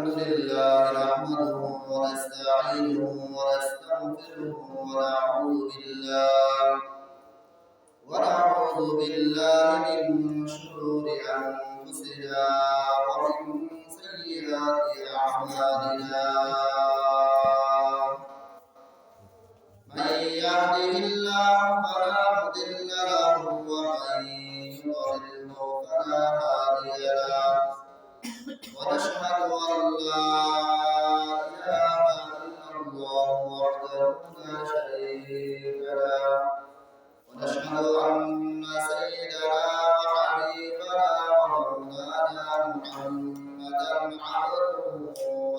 الحمد لله نحمده ونستعينه ونستغفره ونعوذ بالله من شرور أنفسنا ومن سيئات أعمالنا من يهده الله فلا مضل له ومن يضلل فلا هادي له ونشهد أن لا إله إلا الله وحده لا شريك له ونشهد أن سيدنا وحبيبنا ومولانا محمدا عبده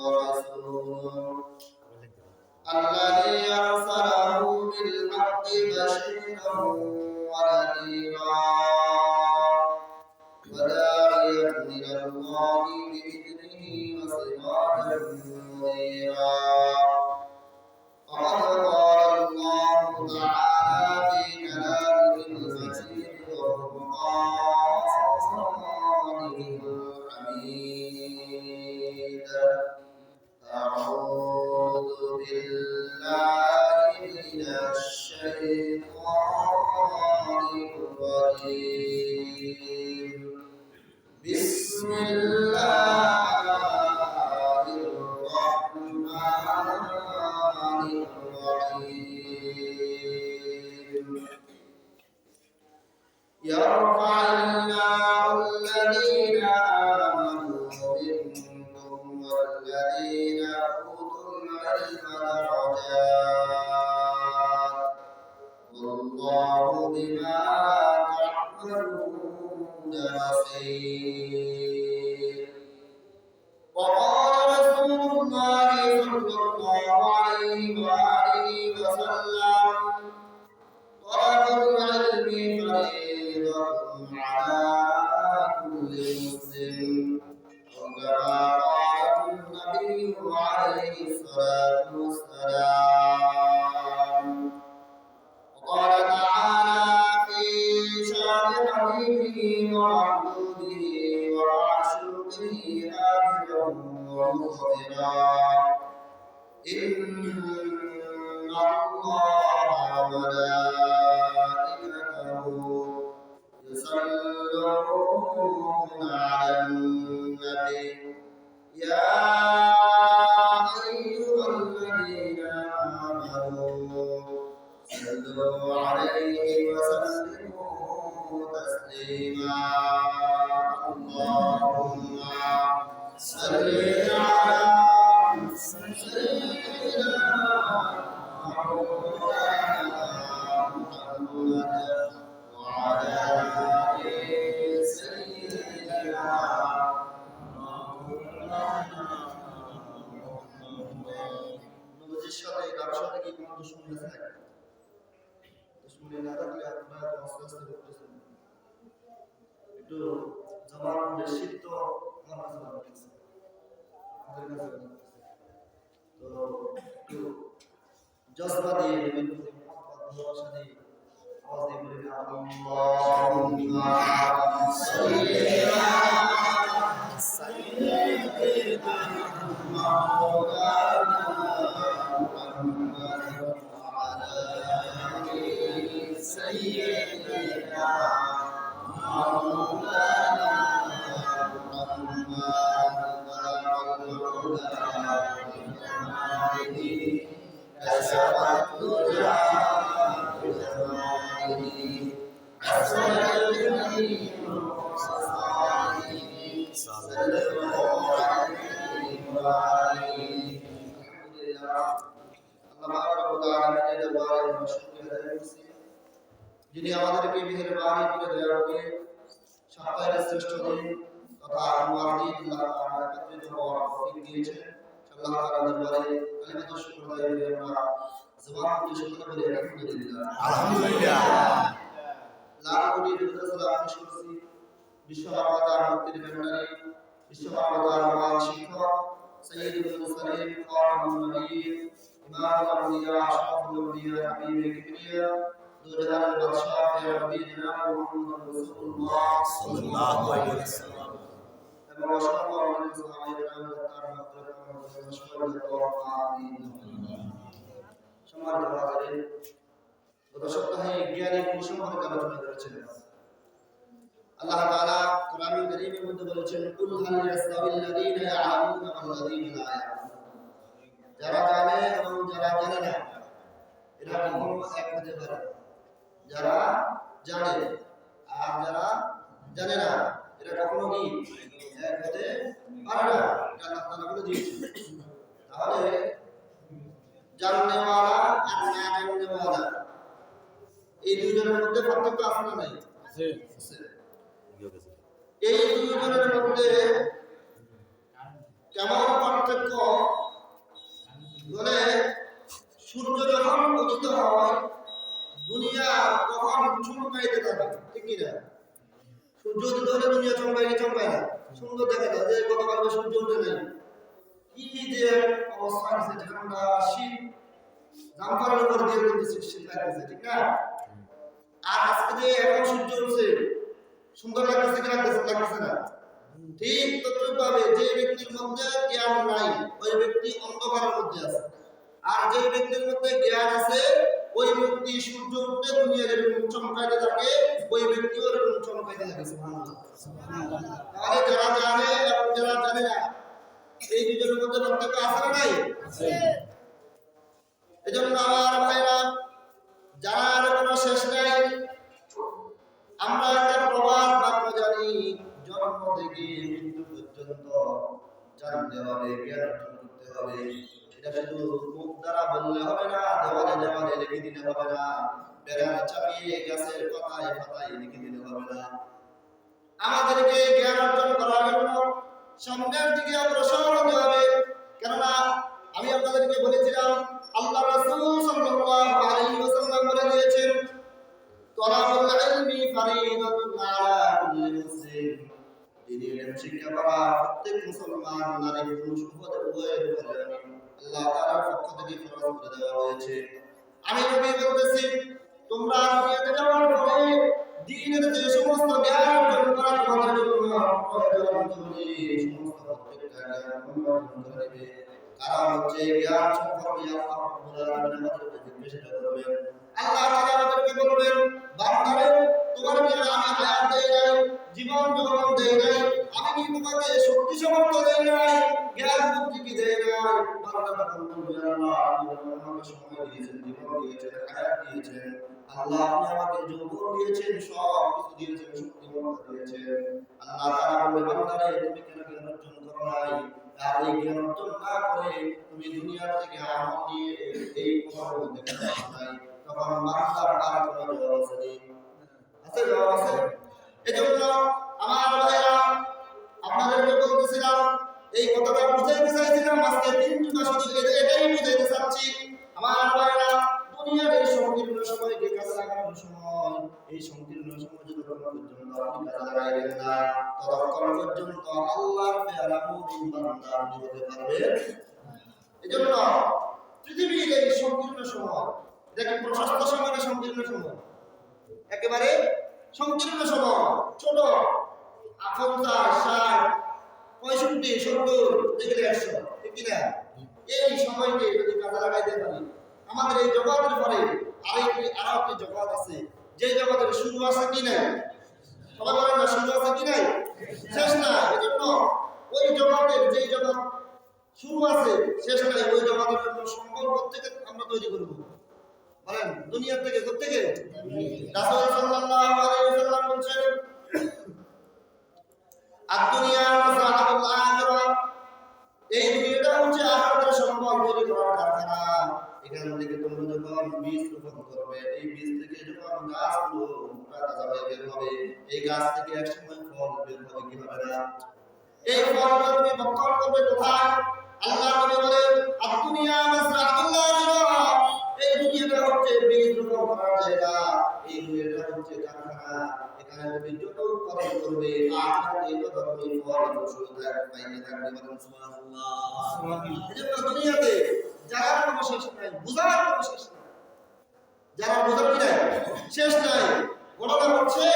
ورسوله الذي أرسله بالحق بشيرا ونذيرا وداعيا إلى الله بإذنه وسراجا منيرا وقد قال الله تعالى في كلامه المجيد وفرقانه الحميد أعوذ بالله من الشيطان الرجيم بسم الله الرحمن الرحيم يرفع الله الذين آمنوا منكم والذين أوتوا العلم درجات والله بما تعملون بصير وقال رسول الله صلى الله عليه وآله وسلم طلب العلم فريضة على كل مسلم وكما قال النبي عليه الصلاة والسلام وقال تعالى في شان حبيبه ومحبوبه ومعشوقه آمرا ومخبرا إن الله وملائكته يصلون على النبي يا أيها الذين آمنوا صلوا عليه وسلموا تسليما اللهم صل على سيدنا محمد وعلى آل سيدنا নবজির সাথে কার সাথে কি কোনো দুশমনি আছে নাকি? দুশমনি না থাকলে আপনারা আস্তে আস্তে করতেছেন একটু জবান বেশি তো আমার কাছে ভালো লাগছে আমাদের কাছে তো একটু জজবা দিয়ে নেবেন ভালোবাসা দিয়ে আওয়াজ দিয়ে বলবেন আল্লাহুম্মা সাল্লি আলা সাইয়্যিদিনা মাওলানা محمد وعلى آل سيدنا مولانا محمد كشف الدجى بجماله حسن الجميل وصفائه صلى الله عليه وآله الحمد لله যিনি আমাদেরকে মেহেরবানি করে দয়া করে সপ্তাহের শ্রেষ্ঠ দিন তথা আমার দিন একত্রিত হওয়ার তৌফিক দিয়েছেন আল্লাহ তাআলা দরবারে কালিমাতুশ শুকর আদায় করে আমরা জবান খুলে শুকর বলি আলহামদুলিল্লাহ লাখ কোটি দরুদ সালাম পেশ করছি বিশ্ব মানবতার মুক্তির ভান্ডারী বিশ্ব মানবতার মহান শিক্ষক سيد المرسلين خاتم النبيين إمام الأنبياء أشرف الأولياء حبيب الكبرياء ذو جلال البطشاء يا ربي جناب محمد رسول الله صلى الله عليه وسلم সম্মানিত হাজিরিন, গত সপ্তাহে জ্ঞানী পুরুষ সম্পর্কে আলোচনা করেছিলেন। আল্লাহ তাআলা কোরআনুল কারীমের মধ্যে বলেছেন, কুল হাল ইয়াস্তাবিল লাযীনা ইয়া'লামুনা ওয়াল লাযীনা লা ইয়া'লামুন। যারা জানে এবং যারা জানে না এরা কখনো এক হতে পারে। যারা জানে আর যারা জানে না এরা কখনো কি এক হতে পারে না। এটা আল্লাহ তাআলা বলে দিয়েছেন। তাহলে জাননেওয়ালা আর না জাননেওয়ালা এই দুইজনের মধ্যে পার্থক্য আছে না নাই? আছে। এই দুইজনের মধ্যে কেমন পার্থক্য বলে, সূর্য যখন উদিত হয় দুনিয়া তখন চমকাইতে থাকে, ঠিক কি না? সূর্য উদিত হলে দুনিয়া চমকায় কি চমকায় না? সুন্দর দেখা যায় যে গতকালকে সূর্য উঠে নাই, কি যে অবস্থা আছে, ঠান্ডা শীত জামপারের উপর দিয়ে কিন্তু শীত লাগতেছে, ঠিক না? আর আজকে যে এখন সূর্য উঠছে সুন্দর লাগতেছে কি লাগতেছে না? ঠিক তদ্রুপভাবে যে ব্যক্তির মধ্যে জ্ঞান নাই ওই ব্যক্তি অন্ধকারের মধ্যে আছে, আর যে ব্যক্তির মধ্যে জ্ঞান আছে ওই ব্যক্তি সূর্য উঠলে দুনিয়া যেরকম চমকাইতে থাকে ওই ব্যক্তিও এরকম চমকাইতে থাকে। সুবহানাল্লাহ। তাহলে যারা জানে এবং যারা জানে না এই দুজনের মধ্যে পার্থক্য আছে না নাই? আছে। এজন্য আমার ভাইরা, জানার কোনো শেষ নাই। আমরা একটা প্রবাদ বাক্য জানি, জন্ম থেকে মৃত্যু পর্যন্ত জানতে হবে, জ্ঞান অর্জন করতে হবে। এটা শুধু মুখ দ্বারা বললে হবে না, দেওয়ালে দেওয়ালে লিখে দিলে হবে না, বেড়ার চাপিয়ে গাছের পাতায় পাতায় লিখে দিলে হবে না। আমাদেরকে জ্ঞান অর্জন করার জন্য সামনের দিকে অগ্রসর হতে হবে। কেননা আমি আপনাদেরকে বলেছিলাম আল্লাহ রাসূল সাল্লাল্লাহু আলাইহি ওয়াসাল্লাম বলে দিয়েছেন, তলাবুল ইলমি ফারিদাতুন আলা কুল্লি মুসলিম। দ্বীনি ইলম শিক্ষা করা প্রত্যেক মুসলমান নারী পুরুষ উভয়ের উপরে আল্লাহ তাআলার পক্ষ থেকে ফরজ করে দেওয়া হয়েছে। আমি নবী বলতেছি, তোমরা দুনিয়াতে যাওয়ার পরে দ্বীনের যে সমস্ত জ্ঞান অর্জন করা তোমাদের জন্য প্রয়োজন, তুমি এই সমস্ত প্রত্যেকটা জ্ঞান অর্জন করে নেবে। কারণ হচ্ছে জ্ঞান সম্পর্কে আল্লাহ রাব্বুল আলামিন আমাদেরকে জিজ্ঞাসা করবেন। আল্লাহ তাআলা আমাদেরকে বলবেন, বান্দারে তোমাকে আমি হায়াত দেই নাই, জীবন যৌবন দেই নাই, আমি কি তোমাকে শক্তি সামর্থ্য দেই নাই, জ্ঞান বুদ্ধি কি দেই নাই? বান্দাটা বলবে, আল্লাহ আপনি আমাকে সময় দিয়েছেন, জীবন দিয়েছেন, হায়াত দিয়েছেন, আল্লাহ আপনি আমাকে যৌবন দিয়েছেন, সব কিছু দিয়েছেন, শক্তি দিয়েছেন। আল্লাহ তাআলা বলবে, বান্দারে তুমি কেন জ্ঞান অর্জন করো নাই? আর এই জ্ঞান অর্জন না করে তুমি দুনিয়া থেকে আমল নিয়ে এই কবরের মধ্যে আসো নাই, তখন বান্দার আর কোনো জবাব আছে? আছে জবাব আছে? এজন্য আমার ভাইরা, আপনাদেরকে বলতেছিলাম, এই কথাটা বুঝাইতে চাইছিলাম আজকে 3 মাস শুধু এটাই বুঝাইতে চাচ্ছি। আমার ভাইরা, দুনিয়ার এই সংকীর্ণ সময়কে কাজে লাগানোর সময়, এই সংকীর্ণ সময় যতক্ষণ পর্যন্ত আপনি কাজে লাগাইবেন না ততক্ষণ পর্যন্ত আল্লাহর পেয়ারা মুমিন বান্দা আপনি হতে পারবেন। এজন্য পৃথিবীর এই সংকীর্ণ সময়, দেখেন প্রশস্ত সময়ের সংকীর্ণ সময়, একেবারে সংকীর্ণ সময়, ছোট 50, 60, 65, 70 থেকে 100, ঠিক কি না? এই সময়কে যদি কাজে লাগাইতে পারি, আমাদের এই জগতের পরে আরেকটি জগৎ আছে, যে জগতের শুরু আছে কি নাই? সবাই বলেন না, শুরু আছে কি নাই? শেষ না। এজন্য ওই জগতের যে জগৎ শুরু আছে শেষ নাই, ওই জগতের জন্য সংকল্প থেকে আমরা তৈরি করব। বলেন দুনিয়া থেকে, কোত্থেকে? রাসূল সাল্লাল্লাহু আলাইহি ওয়াসাল্লাম বলেছেন, আদ-দুনিয়া মাযরাআতুল আখিরাহ, এই দুনিয়াটা হচ্ছে আখিরাতের সম্পদ তৈরি করার কারখানা। এখান থেকে তোমরা যখন বীজ রোপণ করবে, এই বীজ থেকে যখন গাছগুলো তাজা হয়ে বের হবে, এই গাছ থেকে একসময় ফল বের হবে, কি হবে না? এই ফলগুলো তুমি ভক্ষণ করবে কোথায়? আল্লাহ নবী বলেন, আদ-দুনিয়া মাযরাআতুল আখিরাহ, এই দুনিয়াটা হচ্ছে বীজ রোপণ করার জায়গা, এই দুনিয়াটা হচ্ছে কারখানা। এখানে তুমি যত কর্ম করবে আখিরাতে তত তুমি ফল ফসল পাইতে থাকবে। বলেন সুবহানাল্লাহ। এজন্য দুনিয়াতে যারা কোনো শেষ নাই, বুঝার কোনো শেষ নাই, যারা বুঝার কি নাই শেষ নাই। ঘটনা হচ্ছে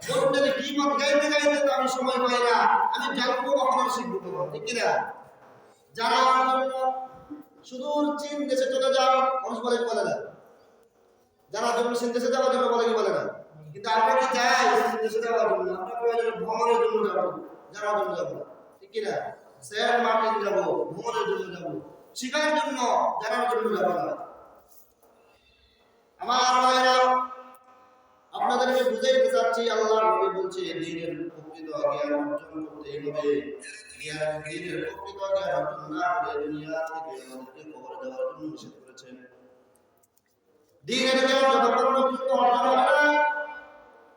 বলতে কিমত গাইতে গাইতে তো আমি সময় পাই না, আমি জানবো কখন শিখবো, ঠিক কি না? জানার জন্য সুদূর চীন দেশে চলে যাও, মানুষ বলে না। জানার জন্য চীন দেশে যাওয়ার জন্য বলে না। কিন্তু আমরা কি চাই চীন দেশে যাওয়ার জন্য? আমরা প্রয়োজনে ভ্রমণের জন্য যাবো, জানার জন্য যাবো, ঠিক কিনা? সেন্ট মার্টিন যাবো, ভ্রমণের জন্য যাবো, শিখার জন্য, জানার জন্য যাবো না। আমার ভাইরা, আপনাদেরকে বুঝাইতে চাচ্ছি, আল্লাহর নবী বলছে দ্বীনের প্রকৃত জ্ঞান অর্জন করতে হবে। দ্বীনের প্রকৃত জ্ঞান অর্জন না করে দুনিয়া থেকে আমাদেরকে কবর দেওয়ার জন্য নিষেধ করেছেন। দ্বীনের জ্ঞান যতক্ষণ পর্যন্ত অর্জন হবে না,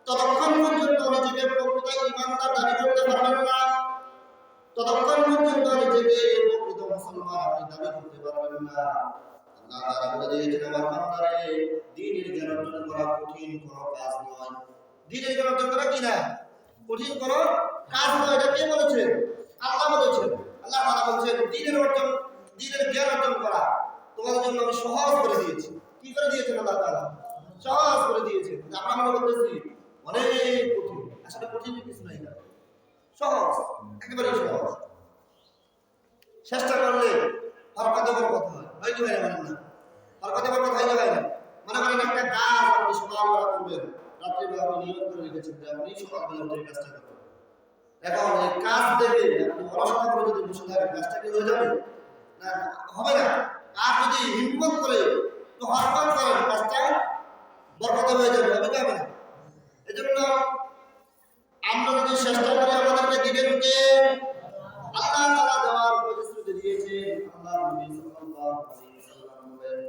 ততক্ষণ পর্যন্ত নিজেকে প্রকৃত ঈমানদার দাবি করতে পারবেন না, ততক্ষণ পর্যন্ত নিজেকে প্রকৃত মুসলমান আপনি দাবি করতে পারবেন না। আল্লাহ তাআলা বলে দিয়েছেন, আমার বান্দারে, দ্বীনের জ্ঞান অর্জন করা কঠিন কোনো কাজ নয়। দ্বীনের জ্ঞান অর্জন করা কি না? কঠিন কোনো কাজ নয়। এটা কে বলেছেন? আল্লাহ বলেছেন। আল্লাহ তাআলা বলেছেন দ্বীনের জ্ঞান অর্জন করা তোমাদের জন্য আমি সহজ করে দিয়েছি। কি করে দিয়েছেন আল্লাহ তাআলা? সহজ করে দিয়েছেন। আমরা মনে করতেছি অনেক কঠিন, আসলে কঠিন কিছু নাই, সহজ, একেবারে সহজ। চেষ্টা করলে হরকতে বরকত হয়, হয় কি হয় না? বলেন না, হরকতে বরকত হয় না, হয় না? মনে করেন একটা কাজ আপনি সকালবেলা করবেন, রাত্রিবেলা আপনি নিয়ত করে রেখেছেন যে আপনি সকালবেলা উঠে কাজটা করবেন। এখন এই কাজ দেখে আপনি অলসতা করে যদি বসে থাকেন, কাজটা কি হয়ে যাবে? না, হবে না। আর যদি হিম্মত করে একটু হরকত করেন, কাজটা বরকত হয়ে যাবে, হবে কি হবে না? এজন্য আমরা যদি চেষ্টা করি আমাদেরকে দিবেন কে? আল্লাহ তাআলা দেওয়ার প্রতিশ্রুতি দিয়েছেন। আল্লাহ নবী সাল্লাল্লাহু আলাইহি ওয়াসাল্লাম বলেন,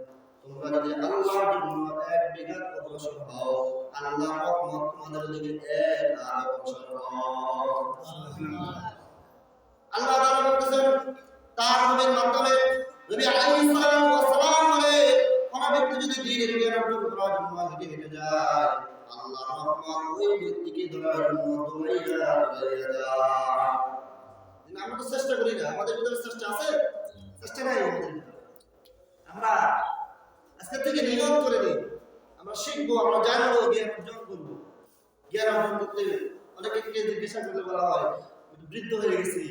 তোমরা যদি আল্লাহর জন্য এক বিঘা অগ্রসর হও, আল্লাহর রহমত তোমাদের দিকে এক হাত অগ্রসর হও। আল্লাহ তাআলা বলেছেন তার নবীর মাধ্যমে, নবী আলাইহিস সালাতু ওয়াস সালাম বলে, কোন ব্যক্তি যদি দ্বীনের জ্ঞান অর্জন করার জন্য হেঁটে যায়, আল্লাহর রহমত ওই ব্যক্তিকে ধরার জন্য দৌড়াইয়া যায়। আমরা তো চেষ্টা করি না, আমাদের ভিতরে চেষ্টা আছে? চেষ্টা নাই আমাদের ভিতরে। আমরা আজকে থেকে নিয়ত করে নিই, আমরা শিখবো, আমরা জানবো, জ্ঞান অর্জন করবো। জ্ঞান অর্জন করতে অনেকে জিজ্ঞাসা করলে বলা হয় বৃদ্ধ হয়ে গেছি,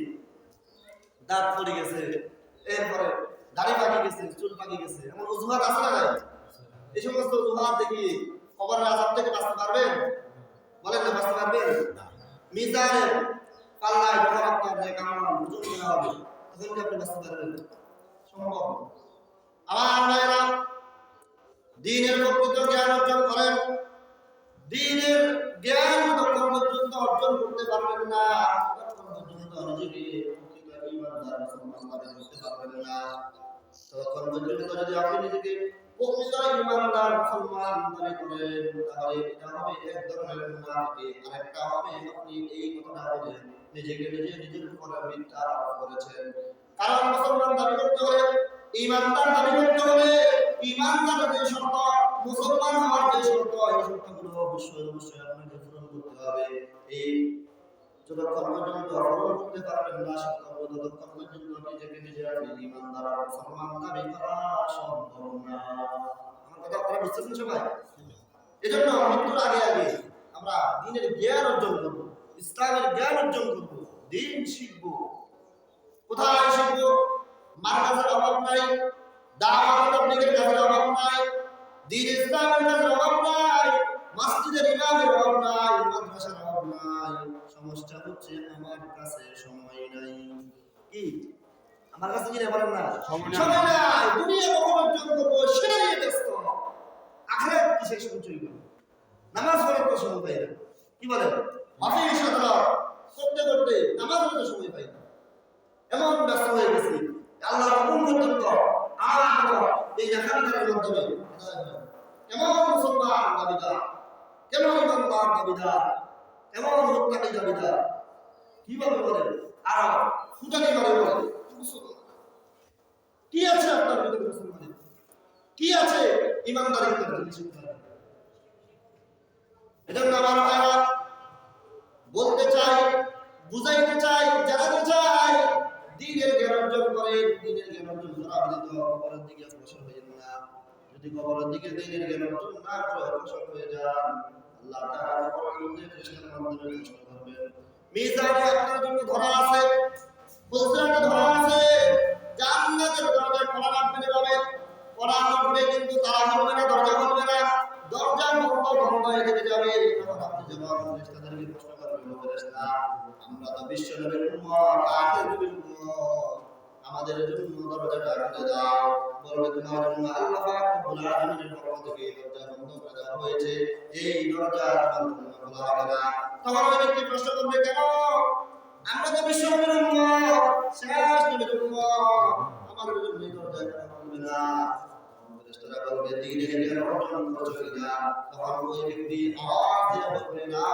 দাঁত পড়ে গেছে, এরপরে দাড়ি পাকি গেছে, চুল পাকি গেছে, এমন অজুহাত আছে না নাই? এই সমস্ত অজুহাত দেখি কবরের আযাব থেকে বাঁচতে পারবেন? বলেন না, বাঁচতে পারবেন? মিজানের পাল্লায় যখন আপনার নেকামল ওজন করা হবে, তখন কি আপনি বাঁচতে পারবেন? সম্ভব। আমার ভাইরা, দ্বীনের প্রকৃত জ্ঞান অর্জন করেন। দ্বীনের জ্ঞান যতক্ষণ পর্যন্ত অর্জন করতে পারবেন না, ততক্ষণ পর্যন্ত নিজেকে প্রকৃত ঈমানদার মুসলমান দাবি করতে পারবেন না। ততক্ষণ পর্যন্ত যদি আপনি নিজেকে প্রকৃত ঈমানদার মুসলমান দাবি করেন, তাহলে এটা হবে এক ধরনের মুনাফিক, আর একটা হবে আপনি এই কথাটা বলে নিজেকে নিজের উপর মিথ্যা আরোপ করেছেন। কারণ মুসলমান দাবি করতে হলে, ঈমানদার দাবি করতে হলে, ঈমানদারের যে শর্ত, মুসলমান হওয়ার যে শর্ত, এই শর্তগুলো অবশ্যই আপনাকে পূরণ করতে হবে। এই যতক্ষণ পর্যন্ত পূরণ করতে পারবেন না, ততক্ষণ পর্যন্ত নিজেকে নিজের ঈমানদার আর মুসলমান দাবি করা সম্ভব না। আমার কথা আপনারা বুঝতেছেন সবাই? এজন্য মৃত্যুর আগে আগে আমরা দ্বীনের জ্ঞান অর্জন করব, ইসলামের জ্ঞান অর্জন করব, দ্বীন শিখব। কোথায় শিখব? মাদ্রাসার অভাব নাই, দাওয়াত তাবলীগের কাজের অভাব নাই, দ্বীন ইসলামের কাজের অভাব নাই, মসজিদের ইমামের অভাব নাই, মাদ্রাসার অভাব নাই। সমস্যা হচ্ছে আমার কাছে সময় নাই। কি আমার কাছে কি বলেন না? সময় নাই। দুনিয়া কখন অর্জন করবো সেটা নিয়ে ব্যস্ত, আখিরাত কিসের সঞ্চয় করব? নামাজ পড়ার তো সময় পাই না। কি বলেন? অফিস আদালত করতে করতে নামাজ পড়তে সময় পাই না, এমন ব্যস্ত হয়ে গেছি। আল্লাহর হুকুম পর্যন্ত আমার এই এখানকার মাধ্যমে কেমন মুসলমান দাবিদার, কেমন ইমানদার দাবিদার, কেমন মুত্তাকি দাবিদার, কিভাবে বলেন? আর ফুটানি মারে বলেন কি আছে আপনার ভিতরে? মুসলমানের কি আছে? ইমানদারিত্বের জিনিস। এজন্য আমার ভাইরা, বলতে চাই, বুঝাইতে চাই, জানাতে চাই, দ্বীনের জ্ঞান অর্জন করে, দ্বীনের জ্ঞান অর্জন করা ব্যতীত কবরের দিকে অগ্রসর হয়ে যান না। যদি কবরের দিকে দ্বীনের জ্ঞান অর্জন না করে অগ্রসর হয়ে যান, আল্লাহ তাআলা কবরের মধ্যে ফেরেশতার মাধ্যমে প্রশ্ন করবেন। মিজানে আপনার জন্য ধরা আছে, ফুলসিরাতে ধরা আছে, ফেরেশতা আমরা তো বিশ্ব নবীর উম্মত আখির নবীর উম্মত আমাদের জন্য দরজাটা খুলে দাও বলবে তোমার জন্য আল্লাহ পাক রব্বুল আলামিনের পক্ষ থেকে দরজা বন্ধ করে দেওয়া হয়েছে এই দরজা তোমার জন্য খোলা হবে না তখন ওই ব্যক্তি প্রশ্ন করবে কেন আমরা তো বিশ্ব নবীর উম্মত শেষ নবীর উম্মত আমাদের জন্য এই দরজা কেন খুলবে না ফেরেশতারা বলবে দ্বীনের জ্ঞান অর্জন করছো কিনা তখন ওই ব্যক্তি আওয়াজ দিয়ে বলবে না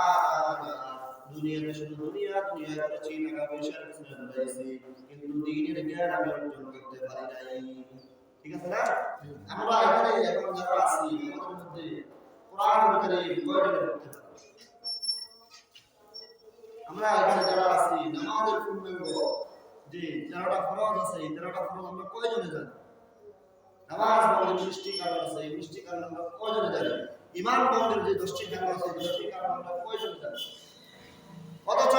দুনিয়াতে শুধু দুনিয়া করেছি টাকা পয়সার পিছনে দৌড়াইছি কিন্তু দ্বীনের জ্ঞান আমি অর্জন করতে পারি নাই ঠিক আছে না আমরা এখানে এখন যারা আছি আমাদের মধ্যে কোরআন ভিতরে কয়জনের পড়তে পারি আমরা এখানে যারা আছি নামাজের পূর্ণাঙ্গ যে 13টা ফরজ আছে এই 13টা ফরজ আমরা কয়জনে জানি নামাজ বন্ধের সৃষ্টি কারণ আছে এই সৃষ্টি কারণ আমরা কয়জনে জানি ঈমান বন্ধের যে 10টি কারণ আছে এই 10টি কারণ আমরা কয়জনে জানি অথচ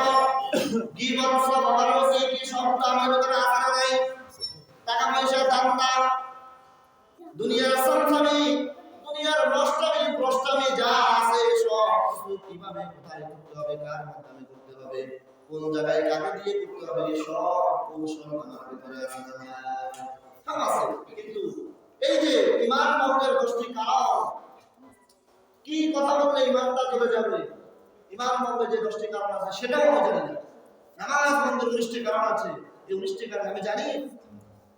গীবত সব আমার আছে কি সবটা আমার ভিতরে আছে না নাই টাকা পয়সা ধান্দা দুনিয়ার সংসারী দুনিয়ার নষ্টামি প্রষ্টামি যা আছে সব কিছু কিভাবে কোথায় করতে হবে কার মাধ্যমে করতে হবে কোন জায়গায় কাকে দিয়ে করতে হবে সব কৌশল আমার ভিতরে আছে না সব আছে কিন্তু এই যে ঈমান বন্ধের 10টি কারণ কি কথা বললে ঈমানটা চলে যাবে ঈমান বন্ধের যে 10টি কারণ আছে সেটাও আমি জানি না নামাজ বন্ধের 19টি কারণ আছে এই 19টি কারণ আমি জানি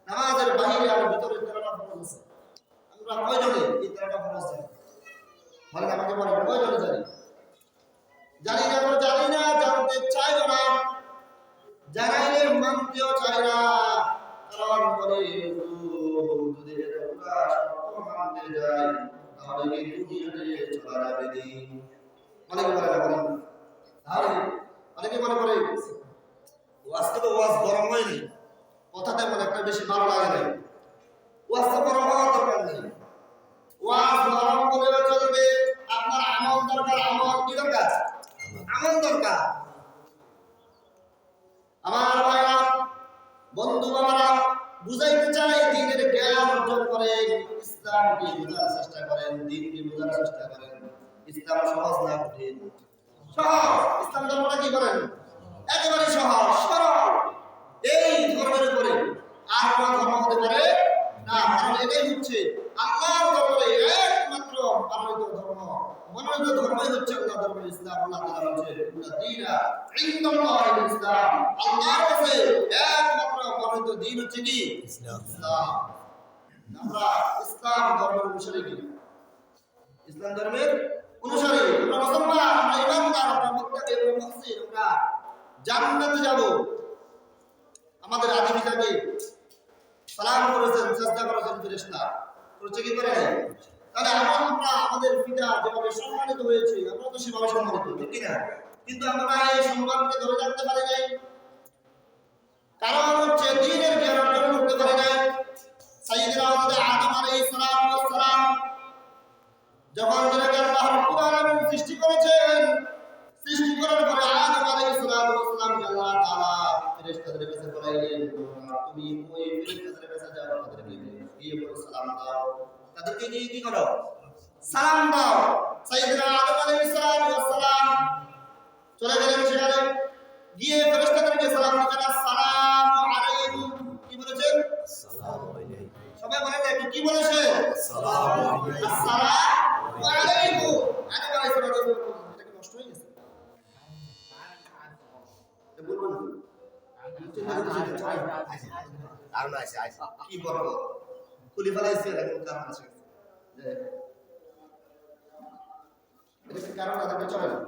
নামাজের বাইরে আর ভিতরে 13টা ফরজ আছে আমরা কয়জনে এই 13টা ফরজ জানি বলেন আমাকে বলেন কয়জনে জানি না তো জানি না জানতে চাইও না জানাইলে মানতেও চাই না কারণ বলে যদি এটা সত্য মানতে যায় তাহলে কি দুনিয়াতে চলা যাবে দিন অনেকে বলে না বলেন তাহলে অনেকে মনে করে আজকে তো ওয়াজ গরম হয়নি কথা তেমন একটা বেশি ভালো লাগে না ওয়াজ তো গরম হওয়ার দরকার নেই ওয়াজ গরম করলে চলবে আপনার আমল দরকার আমল কি দরকার আমল দরকার আমার ভাইরা বন্ধু বাবারা বুঝাইতে চাই দ্বীনের জ্ঞান অর্জন করেন ইসলামকে বোঝার চেষ্টা করেন দ্বীনকে বোঝার চেষ্টা করেন ইসলাম সহজ না কঠিন সহজ ইসলাম ধর্মটা কি করেন একেবারে সহজ সরল এই ধর্মের উপরে আর কোন ধর্ম হতে পারে না কারণ এটাই হচ্ছে আল্লাহর দরবারে একমাত্র মনোনীত ধর্মই হচ্ছে আল্লাহ দরবারে ইসলাম আল্লাহ তাআলা বলেন ইন্না দীনা ইনদাল্লাহিল ইসলাম আল্লাহর কাছে একমাত্র মনোনীত দ্বীন হচ্ছে কি ইসলাম আমরা ইসলাম ধর্মের অনুসারী কি ইসলাম ধর্মের অনুসারী আমরা মুসলমান আমরা ইমানদার আমরা মুত্তাকি আমরা মুহসিন আমরা জান্নাতে যাব আমাদের আদি পিতাকে সালাম করেছেন সাজদা করেছেন ফেরেশতা করেছে কি করে তাহলে আমরা আমাদের পিতা যেভাবে সম্মানিত হয়েছে আমরা তো সেভাবে সম্মানিত ঠিক কি না কিন্তু আমরা এই সম্মানকে ধরে রাখতে পারি নাই কারণ হচ্ছে দ্বীনের জ্ঞান অর্জন করতে পারি নাই সাইয়েদনা আদম আলাইহিস সালাম যখন থেকে আল্লাহ রাব্বুল আলামিন সৃষ্টি করেছেন সৃষ্টি করার পরে আদম আলাইহিস সালামকে আল্লাহ তাআলা ফেরেশতাদের কাছে বলাইলেন তুমি ওই ফেরেশতাদের কাছে যাও তাদেরকে গিয়ে বলো সালাম দাও তাদেরকে গিয়ে কি করো সালাম দাও সাইয়েদনা আদম আলাইহিস সালাম চলে গেলেন সেখানে গিয়ে ফেরেশতাদেরকে সালাম দিলেন আসসালামু আলাইকুম কি বলেছেন আসসালামু আলাইকুম সবাই বলেন একটু কি বলেছে আসসালামু আলাইকুম আসসালামু আলাইকুম আদম আলাইহিস সালাম এটা কি নষ্ট হয়ে গেছে এটা বলবেন আর না আছে কি বলবো খুলি ফেলাইছে এরকম কারণ আছে এটা কি কারণ আছে চলে না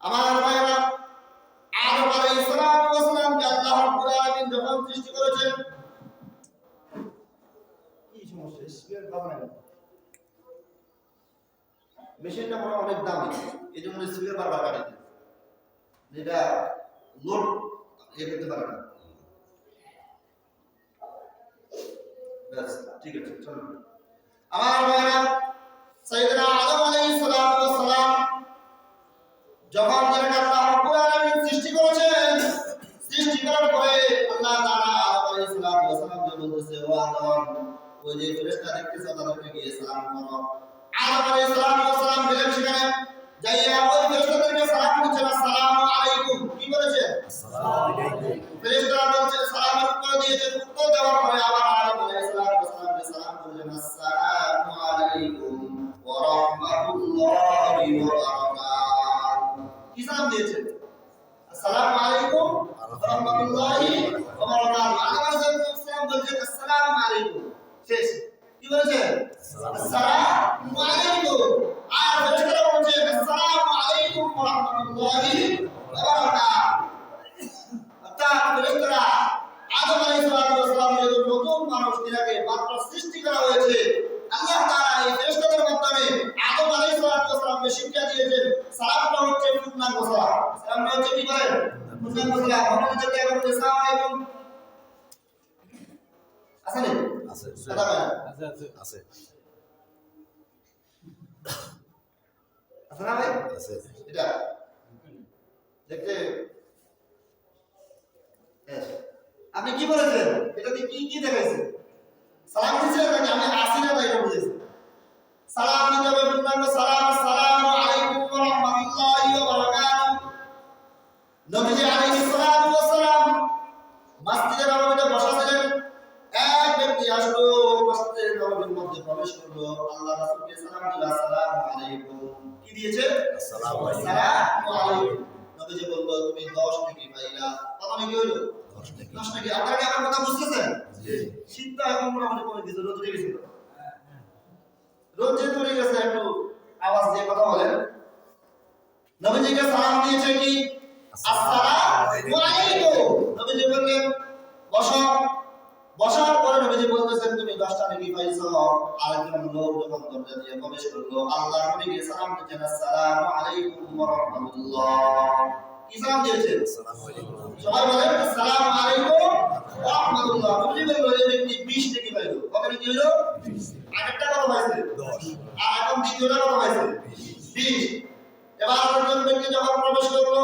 আমার ভাইরা আদম আলাইহিস সালামকে আল্লাহ রাব্বুল আলামিন যখন সৃষ্টি করেছেন কি সমস্যা স্পিয়ার পাবেন মেশিনটা বড় অনেক দামি এজন্য স্পিয়ার বারবার কাটে যেটা লোড করতে পারে না ব্যাস ঠিক আছে চলুন আমার ভাইরা সাইয়েদনা আদম আলাইহিস সালাম যখন আল্লাহ রাব্বুল আলামিন সৃষ্টি করেছেন সৃষ্টি করার পরে আল্লাহ তাআলা আদম আলাইহিস সালামকে বলতেছে ও আদম ওই যে ফেরেশতা দেখতেছ তাদেরকে গিয়ে সালাম করো আদম আলাইহিস সালাম গেলেন সেখানে যাইয়া ওই ফেরেশতাদেরকে সালাম দিচ্ছেন, আসসালামু আলাইকুম। কি বলেছেন? আসসালামু আলাইকুম। ফেরেশতারা বলছেন, সালামের উত্তর দিয়েছেন। উত্তর দেওয়ার পরে আবার আদম আলাইহিস সালামকে সালাম করেছেন, আসসালামু আলাইকুম ওয়া রাহমাতুল্লাহি ওয়া বারাকাতুহু। কি সালাম দিয়েছেন? আসসালামু আলাইকুম ওয়া রাহমাতুল্লাহি ওয়া বারাকাতুহু। আদম আলাইহিস সালাম বলছেন, আসসালামু আলাইকুম। শেষ। কি বলেছেন? আসসালামু আলাইকুম। আর ফেরেশতারা বলছেন, আসসালামু আলাইকুম ওয়া রাহমাতুল্লাহি ওয়া বারাকাতুহু। অর্থাৎ ফেরেশতারা আদম আলাইহিস সালামের নতুন মানুষ তিনাকে মাত্র সৃষ্টি করা হয়েছে। আল্লাহ তাআলা এই ফেরেশতাদের মাধ্যমে আদম আলাইহিস সালামকে শিক্ষা দিয়েছেন, সালামটা হচ্ছে পূর্ণাঙ্গ সালাম। সালামটা হচ্ছে কি বলেন? পূর্ণাঙ্গ সালাম। আমরা যদি এখন আসসালামু আলাইকুম আসলে আছে কথা বলেন আছে আছে আসলে ভাই আছে এটা দেখতে আপনি কি বলেছেন? এটাতে কি কি দেখাইছেন? সালাম দিয়েছেন নাকি আমি আসি না তাই বলেছেন? সালাম দিতে হবে পূর্ণাঙ্গ সালাম। আসসালামু আলাইকুম ওয়া রাহমাতুল্লাহি ওয়া বারাকাতুহু। নবীজি আলাইহিস সালাতু ওয়াস সালাম মসজিদে নববীতে বসা ছিলেন। এক ব্যক্তি আসলো, মসজিদে নববীর মধ্যে প্রবেশ করলো, আল্লাহ রাসূলকে সালাম দিল, আসসালামু আলাইকুম। কি দিয়েছে? আসসালামু আলাইকুম। আসসালামু আলাইকুম। নবীজি বলল, তুমি 10 নাকি পাইলা? কত নাকি হলো? 10 নাকি। আপনারা কি আমার কথা বুঝতেছেন? জি শীতটা এখন মোটামুটি কমে গেছে, রোদ উঠে গেছে। রোদ যেহেতু উঠে গেছে, একটু আওয়াজ দিয়ে কথা বলেন। নবীজিকে সালাম দিয়েছে কি? আসসালামু আলাইকুম। নবীজি বললেন, বসো। বসার পরে নবীজি বলতেছেন, তুমি 10টা নাকি পাইছো। আরেকজন লোক যখন দরজা দিয়ে প্রবেশ করলো, আল্লাহর নবীকে সালাম দিয়েছেন, আসসালামু আলাইকুম ওয়া রাহমাতুল্লাহ। কি সালাম দিয়েছেন? আসসালামু আলাইকুম। সবাই বলেন, আসসালামু আলাইকুম ওয়া রাহমাতুল্লাহ। নবীজি বলল, এই ব্যক্তি 20 নাকি পাইলো। কত নাকি হলো? আরেকটা কত পাইছে? 10 আর এখন দ্বিতীয়টা কত পাইছে? 20। এবার আরেকজন ব্যক্তি যখন প্রবেশ করলো,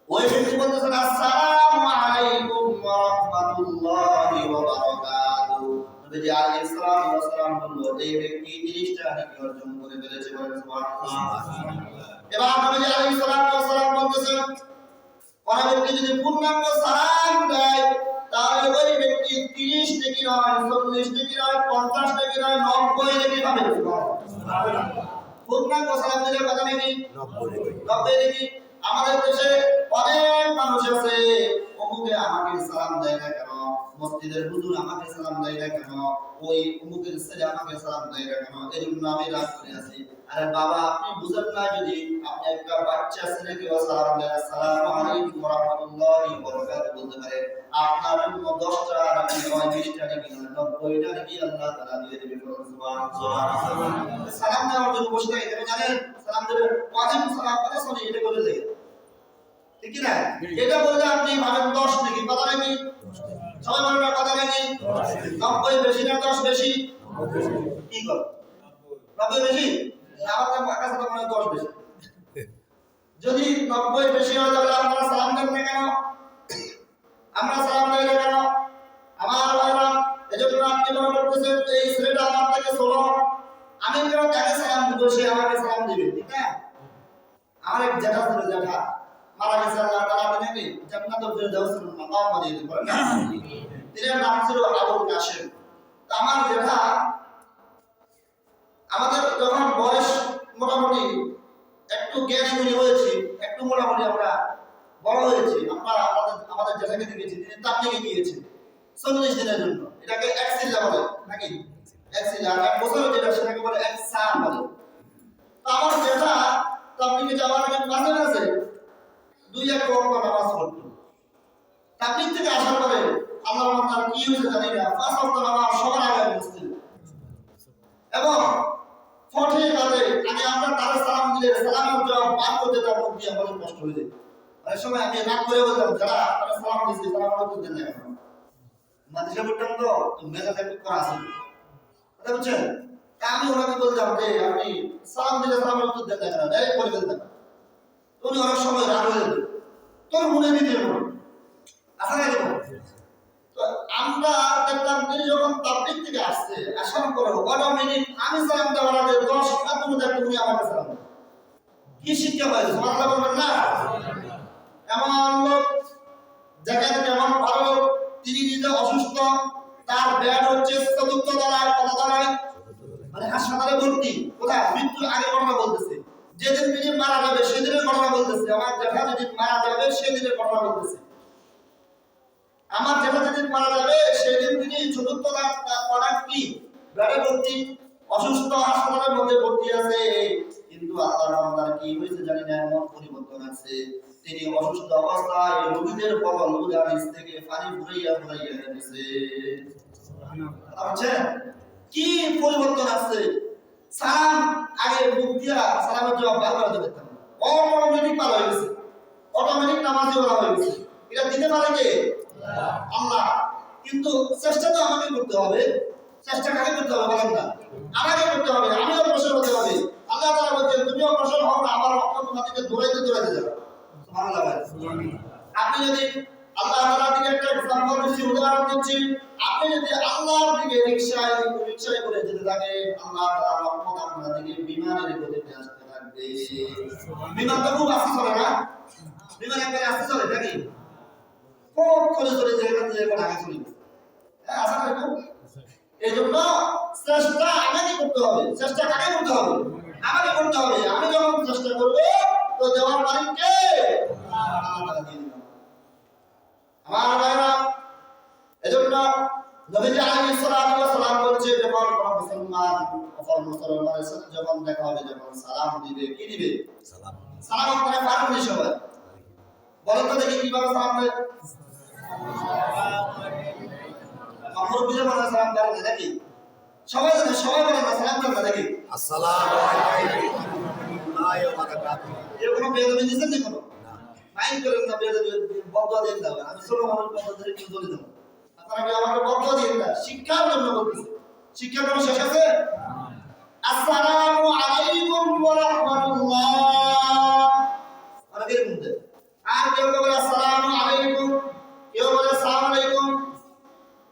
ওই ব্যক্তি বলতেছেন, আসসালামু আলাইকুম ওয়া রাহমাতুল্লাহি ওয়া বারাকাতুহু। নবীজি আলাইহিস সালাম বলল, এই ব্যক্তি 30টা নেকি অর্জন করে ফেলেছে। বলেন সুবহানাল্লাহ। এবার নবীজি আলাইহিস সালাম বলতেছেন, কোন ব্যক্তি যদি পূর্ণাঙ্গ সালাম দেয়, তাহলে ওই ব্যক্তি 30 নেকি নয়, 40 নেকি নয়, 50 নেকি নয়, 90 নেকি পাবে। সুবহানাল্লাহ। পূর্ণাঙ্গ সালাম দিলে কত নেকি? 90 নেকি। আমাদের দেশে অনেক মানুষ আছে, অমুকে আমাকে সালাম দেয় না কেন, মসজিদের হুজুর আমাকে সালাম দেয় না কেন, ওই অমুকের ছেলে আমাকে সালাম দেয় না কেন, এই জন্য আমি রাগ করে আছি। আরে বাবা, আপনি বুঝেন না, যদি আপনি একটা বাচ্চা ছেলেকে সালাম দেন, আসসালামু আলাইকুম ওয়া রাহমাতুল্লাহি ওয়া বারাকাতুহু বলতে পারে, আপনার জন্য 10টা নাকি 20টা নাকি 90টা নাকি আল্লাহ তাআলা দিয়ে দিবেন। সুবহানাল্লাহ। সালাম দেওয়ার জন্য বসে থাকে, কেন জানেন? সালাম দেবে ওয়াজিব সালাম করে শুনি, এটা বলে দেয়, ঠিক না? এটা বললে আপনি ভাবেন 10 নাকি, কত নাকি? সবাই বলেন না, কত নাকি? 90 বেশি না 10 বেশি? কি কর 90 বেশি? আমার কাছে তো মনে হয় 10 বেশি। যদি 90 বেশি হয়, তাহলে আপনারা সালাম দেন না কেন? আমরা সালাম দেই না কেন? আমার ভাইরা, এজন্য আপনি মনে করতেছেন এই ছেলেটা আমার থেকে ছোট, আমি কেন তাকে সালাম দিব, সে আমাকে সালাম দিবে, ঠিক না? আমার এক জ্যাঠা ছিল, জ্যাঠা মারা গেছে, আল্লাহ তাআলা তাকে জান্নাতুল ফেরদাউস মাকাম বানিয়ে দিতে পারেন না। তিনার নাম ছিল আবুল কাসেম। তো আমার জ্যাঠা, আমাদের যখন বয়স মোটামুটি একটু জ্ঞানী গুণী হয়েছি, একটু মোটামুটি আমরা বড় হয়েছি, আমরা আমাদের জ্যাঠাকে দেখেছি, তিনি তাবলীগে গিয়েছেন 40 দিনের জন্য। এটাকে এক সিল্লা বলে নাকি? এক সিল্লা। আর এক বছর যেটা, সেটাকে বলে এক সাল বলে। তো আমার জ্যাঠা তাবলীগে যাওয়ার আগে মাঝে মাঝে 2-1 ওয়াক্ত নামাজ পড়তো। তাবলীগ থেকে আসার পরে আল্লাহর বান্দার কি হয়েছে জানি না, 5 ওয়াক্ত নামাজ সবার আগে মুসলিম, এবং ফটে কাটে আগে আমরা তার সালাম দিলে সালামের জবাব বার করতে তার মুখ দিয়ে আমাদের কষ্ট হয়ে যায়। অনেক সময় আমি রাগ করে বলতাম, যারা আপনারা সালাম দিয়েছে সালাম উত্তর দেন না কেন? মাদ্রাসা পড়তাম তো মেজাজ একটু করা আছে, কথা বুঝছেন? আমি ওনাকে বলতাম যে আপনি সালাম দিলে সালামের উত্তর দেন না কেন, ডাইরেক্ট বলে দিতেন। উনি অনেক সময় রাগ হয়ে যেত, তোর মনে দিতে আসা না কেন? তো আমরা দেখলাম তিনি যখন তাবলীগ থেকে আসছে, আসার পরে 12 মিনিট আমি সালাম দেওয়ার আগে 10 মিনিট উনি আমাকে সালাম দেন। কি শিক্ষা পাইছে সুবহানাল্লাহ বলবেন না? এমন লোক দেখেন কেমন ভালো লোক, তিনি নিজে অসুস্থ, তার বেড হচ্ছে চতুর্থ তলায়, কত তলায়, মানে হাসপাতালে ভর্তি। কোথায়? মৃত্যুর আগে ঘটনা বলতেছে, যেদিন তিনি মারা যাবে সেদিনের ঘটনা বলতেছে। আমার জ্যাঠা যেদিন মারা যাবে সেদিনের ঘটনা বলতেছে। আমার জ্যাঠা যেদিন মারা যাবে সেদিন তিনি চতুর্থ তলায় কি বেডে ভর্তি, অসুস্থ, হাসপাতালের মধ্যে ভর্তি আছে। কিন্তু আল্লাহর বান্দার কি হয়েছে জানি না, এমন পরিবর্তন আছে, তিনি অসুস্থ অবস্থায় রোগীদের বদল উদাহরণ থেকে পানি ফুরাইয়া ফুরাইয়া দিয়েছে। বুঝছেন কি পরিবর্তন আছে? সালাম আগে মুখ দিয়া সালামের জবাব বারবার দিতে পারতাম, অটোমেটিক পার হয়ে গেছে, অটোমেটিক নামাজে ওরা হয়ে গেছে। এটা দিতে পারে কে? আল্লাহ। কিন্তু চেষ্টা তো আমাকে করতে হবে। চেষ্টা কাকে করতে হবে বলেন না? আমাকে করতে হবে, আমিও অগ্রসর হতে হবে। আল্লাহ তাআলা বলেন তুমি অগ্রসর হও না, আমার রক্ত তোমাদেরকে দৌড়াইতে দৌড়াইতে যাবে। সুবহানাল্লাহ। আপনি যদি আল্লাহ তাআলার দিকে একটা এক্সাম্পল দিচ্ছি, উদাহরণ দিচ্ছি, আপনি যদি আল্লাহর দিকে রিকশায় করে যেতে থাকেন, আল্লাহ তাআলা রহমত আপনার দিকে বিমানের গতিতে আসতে থাকবে। বিমান তো খুব আস্তে চলে না? বিমান একবারে আস্তে চলে নাকি? খুব করে চলে যায়, এখান থেকে আগে চলে গেছে। হ্যাঁ, আসা না? এই জন্য চেষ্টা আমাকে করতে হবে। চেষ্টা কাকে করতে হবে? আমাকে করতে হবে। আমি যখন চেষ্টা করব তো দেওয়ার মালিক কে? আমার ভাইরা, এজন্য নবীজি আলাইহিস সালাতু ওয়াস সালাম বলছে, যখন কোন মুসলমান অপর মুসলমানের সাথে যখন দেখা হবে, যখন সালাম দিবে, কি দিবে? সালাম। সালাম করে পারবে সবাই। বলেন তো দেখি কিভাবে সালাম দেয়? আমরা বুঝে বলা সালাম দেয় নাকি? সবাই জানে, সবাই বলে না সালাম দেয় নাকি? আসসালামু আলাইকুম ওয়া বারাকাতুহু। এরকম বেদবি দিছেন নি কোনো? মাইন্ড করেন না, বেদবি বদয়া দেন না। আমি ছোট মানুষ বদয়া ধরে কি বলি দেব? আপনারা কি আমাকে বদয়া দেন না? শিক্ষার জন্য বলতেছি। শিক্ষা কোনো শেষ আছে? আসসালামু আলাইকুম ওয়া রাহমাতুল্লাহ। আর কি বলতে? আর কেউ বলে আসসালামু আলাইকুম, কেউ বলে আসসালামু আলাইকুম,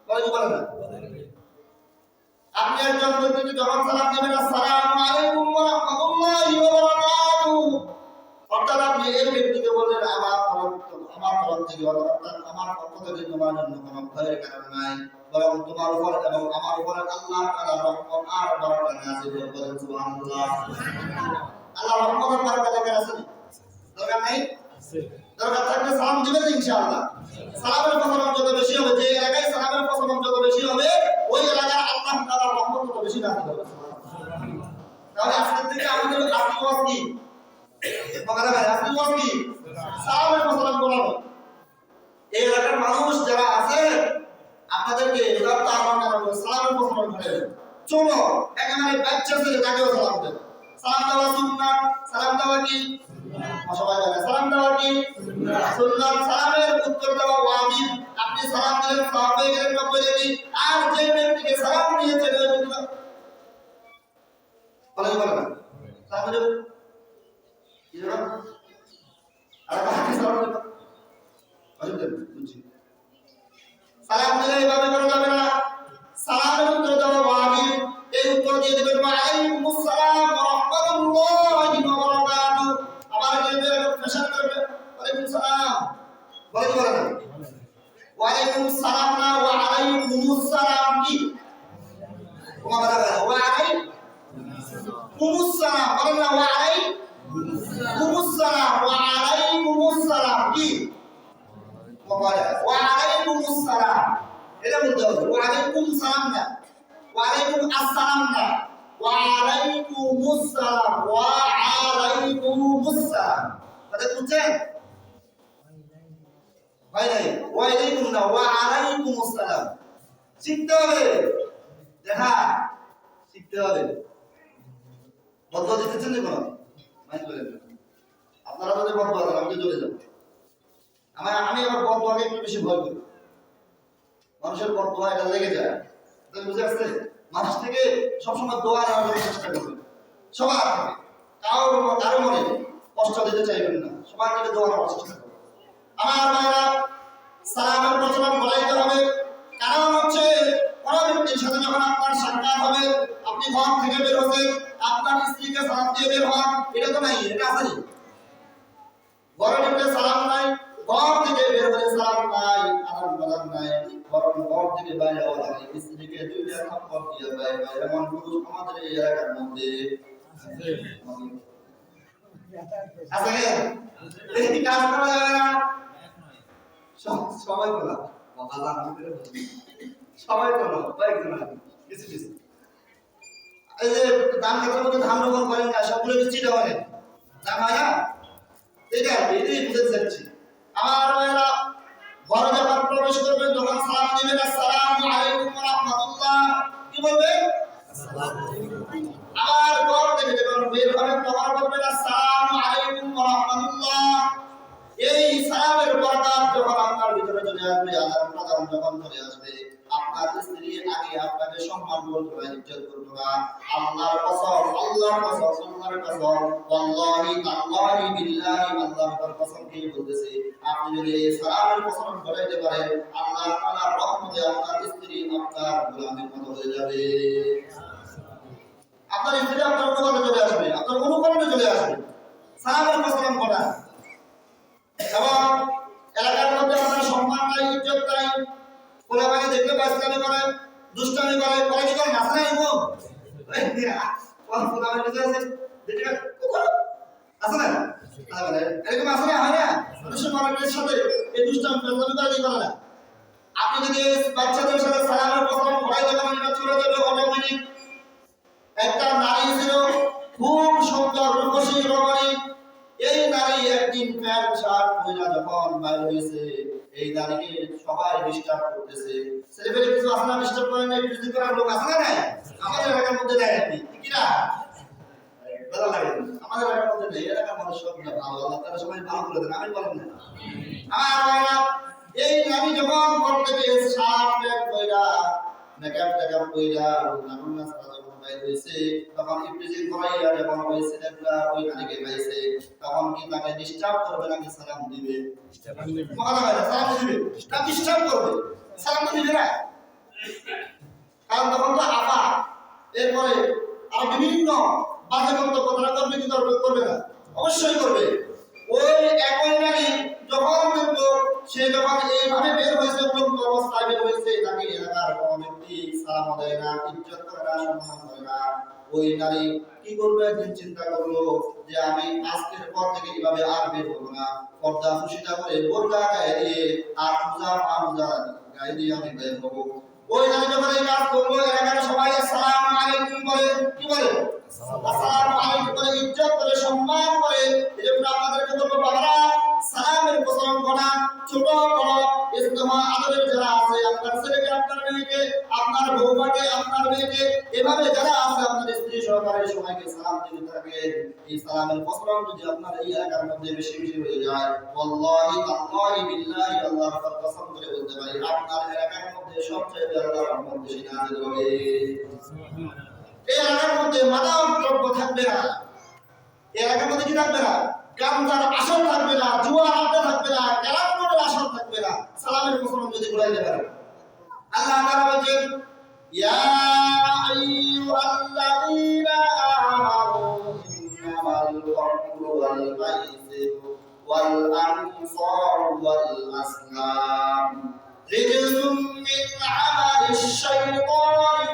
বলে না। আপনি একজন ব্যক্তিকে যখন সালাম দিবেন, আসসালামু আলাইকুম ওয়া রাহমাতুল্লাহি ওয়া বারাকাতুহু, অর্থাৎ আপনি এই ব্যক্তিকে বললেন আমার তরফ থেকে, অর্থাৎ আমার পক্ষ থেকে তোমার জন্য কোনো ভয়ের কারণ নাই, বরং তোমার উপর এবং আমার উপর আল্লাহ তাআলা রহমত আর বরকত নাযিল করেন। সুবহানাল্লাহ। আল্লাহ রহমত আর বরকত লেখা আছে না? দরকার নাই? আছে। দরকার থাকলে সালাম দিবেন ইনশাআল্লাহ। সালামের প্রচলন যত বেশি হবে, যে এলাকায় সালামের প্রচলন যত বেশি হবে, ওই এলাকার আল্লাহ তাআলার রহমত তত বেশি নাযিল হবে। সুবহানাল্লাহ। তাহলে আজকে থেকে আমাদের আসল ওয়াজ কি? বাংলা ভাই, আসল ওয়াজ কি? সালামের প্রচলন করানো। এই এলাকার মানুষ যারা আছে আপনাদেরকে উদাত্ত আহ্বান জানাবো, সালামের প্রচলন করেন। চলো একেবারে বাচ্চা ছেলে তাকেও সালাম দেন। সালাম দেওয়া সুন্নাত। সালাম দেওয়া কি? সবাই বলে সালাম দেওয়া কি? সুন্নাত। সালামের উত্তর দেওয়া ওয়াজিব। আপনি সালাম দিলেন, সওয়াব পেয়ে গেলেন 90 নেকি। আর যে ব্যক্তিকে সালাম দিয়েছেন ওই ব্যক্তি বলে না সালাম দেব কি না? আর বাকি সালাম দেব বুঝলেন? বুঝছি। সালাম দিলে এইভাবে করা যাবে না। সালামের উত্তর দেওয়া ওয়াজিব। এই উত্তর দিয়ে দিবেন ওয়া আলাইকুমুস সালাম ওয়া রাহমাতুল্লাহি ওয়া বারাকাতুহু। আবার যদি পেশাব করবে ওয়ালাইকুম সালাম বলে কি বলে না? ওয়ালাইকুম সালাম না, ওয়া আলাইকুমুস সালাম কি? ওয়া বারাকাতুহু। ওয়া আলাইকুমুস সালাম বলেন না, ওয়া আলাইকুমুস সালাম। ওয়া আলাইকুমুস সালাম কি? ওয়া আলাইকুমুস সালাম। এটা বলতে হবে। ওয়া আলাইকুম সালাম না, ওয়া আলাইকুম আসসালাম না, ওয়া আলাইকুমুস সালাম। ওয়া আলাইকুমুস সালাম। কথা বুঝছেন? ভাই নাই, ওয়া আলাইকুম না, ওয়া আলাইকুমুস সালাম। শিখতে হবে, দেখা শিখতে হবে। বদলা দিতেছেন না কোনো? মাইন্ড করেন না। আপনারা যদি বদলা দেন আমি চলে যাব। আমি আবার বদলাকে একটু বেশি ভয় করি। মানুষের বদলা এটা লেগে যায়। তাই বুঝে আসছে? মানুষ থেকে সবসময় দোয়া নেওয়ার চেষ্টা করবেন। সবার কারো মনে কষ্ট দিতে চাইবেন না। সবার থেকে দোয়া নেওয়ার চেষ্টা করবেন। আমার ভাইরা, সালামের প্রচলন বলাইতে হবে। কারণ হচ্ছে কোন ব্যক্তির সাথে যখন আপনার সাক্ষাৎ হবে, আপনি ঘর থেকে বের হচ্ছেন, আপনার স্ত্রীকে সালাম দিয়ে বের হন, এটা তো নাই, এটা আছে। ঘরে ঢুকে সালাম নাই, ঘর থেকে বের হয়ে সালাম নাই, আদান প্রদান নাই, বরং ঘর থেকে বাইরে হওয়ার আগে স্ত্রীকে দুইটা থাপ্পড় দিয়ে বাইরে হয়, এমন পুরুষ আমাদের এই এলাকার মধ্যে আছে। এই কাজ করা যাবে না, সবাই বলা সবাই বলো কিছু কিছু এই যে ধান খেতের মধ্যে ধান রোপণ করেন না, সবগুলো চিটা করেন ধান হয় না, এটাই বুঝতে চাচ্ছি। আমার ভাইরা ঘরে যখন প্রবেশ করবেন তখন সালাম দিবেন, আসসালামু আলাইকুম ওয়া রাহমাতুল্লাহ, কি বলবেন? আর ঘর থেকে যখন বের হবেন তখন বলবেন আসসালামু আলাইকুম ওয়া রাহমাতুল্লাহ। এই সালামের বরকত যখন আপনার ভিতরে চলে আসবে, আদান প্রদান যখন চলে আসবে, আপনার স্ত্রী আগে আপনাকে সম্মান করবে না, ইজ্জত করবে না। আল্লাহর কসম, আল্লাহর কসম, আল্লাহর কসম, ওয়াল্লাহি তাআলাহি বিল্লাহি, আল্লাহর কসম কি বলতেছে, আপনি যদি এই সালামের কসম করাইতে পারেন, আল্লাহ তাআলার রহমতে আপনার স্ত্রী আপনার গোলামের মতো হয়ে যাবে। আপনার স্ত্রী আপনার অনুকরণে চলে আসবে, আপনার অনুকরণে চলে আসবে সালামের কসম করা। এবং এলাকার মধ্যে আপনার সম্মান নাই, ইজ্জত নাই, কোলাবাকে দেখলে বাসকামি করে, দুষ্টামি করে, করে কি করে নাচে না এরকম কোলাবাকে বুঝে আছে দেখে আছে না, এরকম আছে না, হয় না মানুষের মানুষের সাথে এই দুষ্টামি বাসকামি করে কি করে না। আপনি যদি বাচ্চাদের সাথে সালামের কসম করাইতে পারেন, এটা চলে যাবে অটোমেটিক। একটা নারী ছিল খুব সুন্দর, রূপসী, রমণী। এই নারী একদিন প্যান্ট শার্ট পরে যখন বাইরে হয়েছে, এই নারীকে সবাই ডিস্টার্ব করতেছে। ছেলেপেলে কিছু আছে না ডিস্টার্ব করে না, কিছু করার লোক আছে না, আমাদের এলাকার মধ্যে দেয় আর কি না ভালো লাগে, আমাদের এলাকার মধ্যে নেই। এলাকার মানুষ সব ভালো, আল্লাহ তারা সবাই ভালো করে দেন, আমি বলেন না। এই নারী যখন ঘর থেকে শার্ট প্যান্ট পরা, মেকআপ টেকআপ পরা, নানুনা সারা যখন বাইরে হয়েছে, তখন ইফটিজিং করাইয়া যখন ওই ছেলেগুলা ওই নারীকে পাইছে, তখন কি তাকে ডিস্টার্ব করবে নাকি সালাম দিবে? কথা বলে সালাম দিবে না, ডিস্টার্ব করবে, সালাম দিবে না। কারণ তখন তো আপা, এরপরে আর বিভিন্ন বাজে মন্তব্য তারা করবে কি করবে না? অবশ্যই করবে। ওই একই নারী যখন দেখবো সে যখন এইভাবে বের হয়েছে, উলঙ্গ অবস্থায় বের হয়েছে, তাকে এলাকার কোনো ব্যক্তি সালাম দেয় না, ইজ্জত করে না, সম্মান করে না, ওই নারী কি করবে? একদিন চিন্তা করলো যে আমি আজকের পর থেকে এভাবে আর বের হবো না, পর্দা খুশিটা করে বোরকা গায়ে দিয়ে আর পূজা গায়ে দিয়ে আমি বের হবো। ওই নারী যখন এই কাজ করলো, এলাকার সবাই আসসালামু আলাইকুম বলে, কি বলে? আসসালামু আলাইকুম বলে, ইজ্জত করে, সম্মান করে। এজন্য আপনাদেরকে বলবো বাবারা, সালামের কসম করা, ছোট বড় ইসলাম আদরের যারা আছে, আপনার ছেলেকে, আপনার মেয়েকে, আপনার বউমাকে, আপনার মেয়েকে, এভাবে যারা আছে আপনার স্ত্রী সহকারে সবাইকে সালাম দিতে থাকেন। এই সালামের কসম যদি আপনার এই এলাকার মধ্যে বেশি বেশি হয়ে যায়, ওয়াল্লাহি তাআলাহি বিল্লাহি, আল্লাহর কসম করে বলতে পারি, আপনার এলাকার মধ্যে সবচেয়ে আল্লাহর রহমত বেশি নাযিল হবে। এই এলাকার মধ্যে মাদক দ্রব্য থাকবে না, এই এলাকার মধ্যে কি থাকবে না? গামজার আসর থাকবে না, জুয়ার আড্ডা থাকবে না, ক্যারাম বোর্ডের আসর থাকবে না। সালামের কসম যদি ঘুরাইতে পারে, আল্লাহ তাআলা বলেন, ইয়া আইয়ুহাল্লাযীনা আমানু ইন্নামাল খামরু ওয়াল মাইসিরু ওয়াল আনসারু ওয়াল আসলাম রিজসুম মিন আমালিশ শাইতানি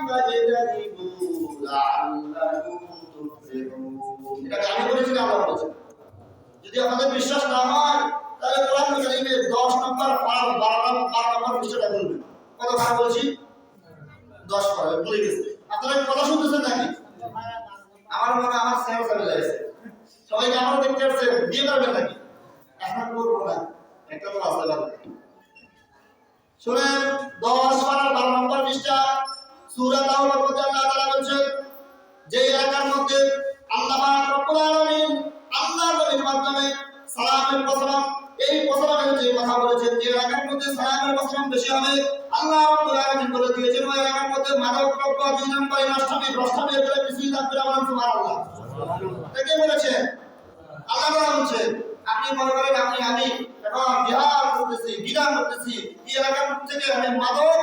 ফাজতানিবুহু লাআল্লাকুম তুফলিহুন। এটা আমি বলেছি না, আল্লাহ বলেছেন। যদি আপনাদের বিশ্বাস না হয় তাহলে কোরআন কারীমের 10 নম্বর পারা 12 নম্বর পৃষ্ঠাটা বলবেন। কত বার বলেছি? 10 বার বলে গেছি। আপনারা কথা শুনতেছেন নাকি? আমার মনে আমার স্যার চলে যাচ্ছে, সবাইকে আমার দেখতে আসছে, দিয়ে পারবেন নাকি? এখন করবো না, একটা তো আসতে পারবে। শুনেন, 10 পারা 12 নম্বর পৃষ্ঠা সূরা তাওবার মধ্যে আল্লাহ তাআলা বলেছেন, যে এলাকার মধ্যে আল্লাহ পাক রব্বুল আলামিন আল্লাহর নবীর মাধ্যমে সালামের কসম, এই কসমের যে কথা বলেছেন, যে এলাকার মধ্যে সালামের কসম বেশি হবে, আল্লাহ রাব্বুল আলামিন বলে দিয়েছেন ওই এলাকার মধ্যে মাদক দ্রব্য, দুই নম্বরে নষ্টামি, ভ্রষ্টামি এগুলো কিছুই থাকবে না। বলেন সুবহানাল্লাহ। কে বলেছেন? আল্লাহ তাআলা বলেছেন। আপনি মনে করেন আমি এখন জিহাদ করতেছি, বিধান করতেছি, এই এলাকা থেকে আমি মাদক